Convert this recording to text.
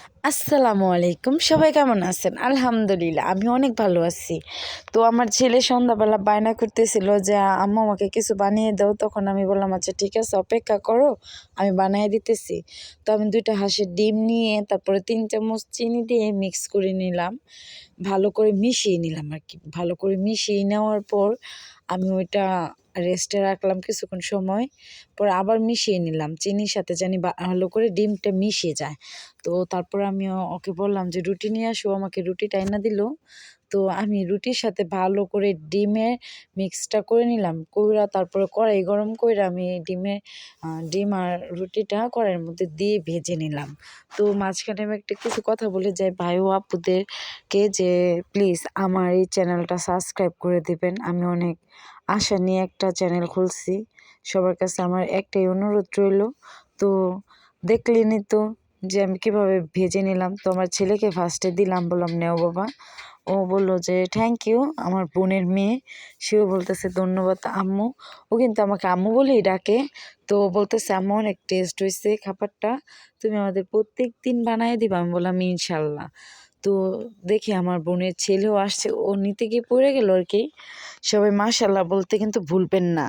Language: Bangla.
আসসালামু আলাইকুম, সবাই কেমন আছেন? আলহামদুলিল্লাহ আমি অনেক ভালো আছি। তো আমার ছেলে সন্ধ্যাবেলা বায়না করতেছিল যে আম্মু আমাকে কিছু বানিয়ে দাও। তখন আমি বললাম আচ্ছা ঠিক আছে, অপেক্ষা করো, আমি বানিয়ে দিতেছি। তো আমি 2টা হাঁসের ডিম নিয়ে তারপরে 3 চামচ চিনি দিয়ে মিক্স করে নিলাম, ভালো করে মিশিয়ে নিলাম আর কি। ভালো করে মিশিয়ে নেওয়ার পর আমি ওইটা রেস্টে রাখলাম কিছুক্ষণ সময়। পরে আবার মিশিয়ে নিলাম চিনির সাথে, জানি ভালো করে ডিমটা মিশে যায়। তো তারপর আমি ওকে বললাম যে রুটি নিয়ে আসো, আমাকে রুটিটা এনে দিল। তো আমি রুটির সাথে ভালো করে ডিমের মিক্সটা করে নিলাম, কইরা তারপরে কড়াই গরম কইরা আমি ডিম আর রুটিটা কড়াইয়ের মধ্যে দিয়ে ভেজে নিলাম। তো মাঝখানে আমি একটা কিছু কথা বলে যাই ভাই ও আপুদেরকে যে প্লিজ আমার এই চ্যানেলটা সাবস্ক্রাইব করে দিবেন। আমি অনেক আশা নিয়ে একটা চ্যানেল খুলছি, সবার কাছে আমার একটাই অনুরোধ রইল। তো দেখলেনই তো যে আমি কীভাবে ভেজে নিলাম। তো আমার ছেলেকে ফার্স্টে দিলাম, বললাম নেও বাবা। ও বলল যে থ্যাংক ইউ, আমার বোনের মেয়ে, সেও বলতেছে ধন্যবাদ আম্মু। ও কিন্তু আমাকে আম্মু বলেই ডাকে। তো বলতেছে আম্মু অনেক টেস্ট হয়েছে খাবারটা, তুমি আমাদের প্রত্যেক দিন বানিয়ে দিবা? আমি বললাম ইনশাল্লাহ। তো দেখি আমার বোনের ছেলেও আসছে, ও নিতে গিয়ে পড়ে গেল আর কি। সবাই মাশাল্লাহ বলতে কিন্তু ভুলবেন না।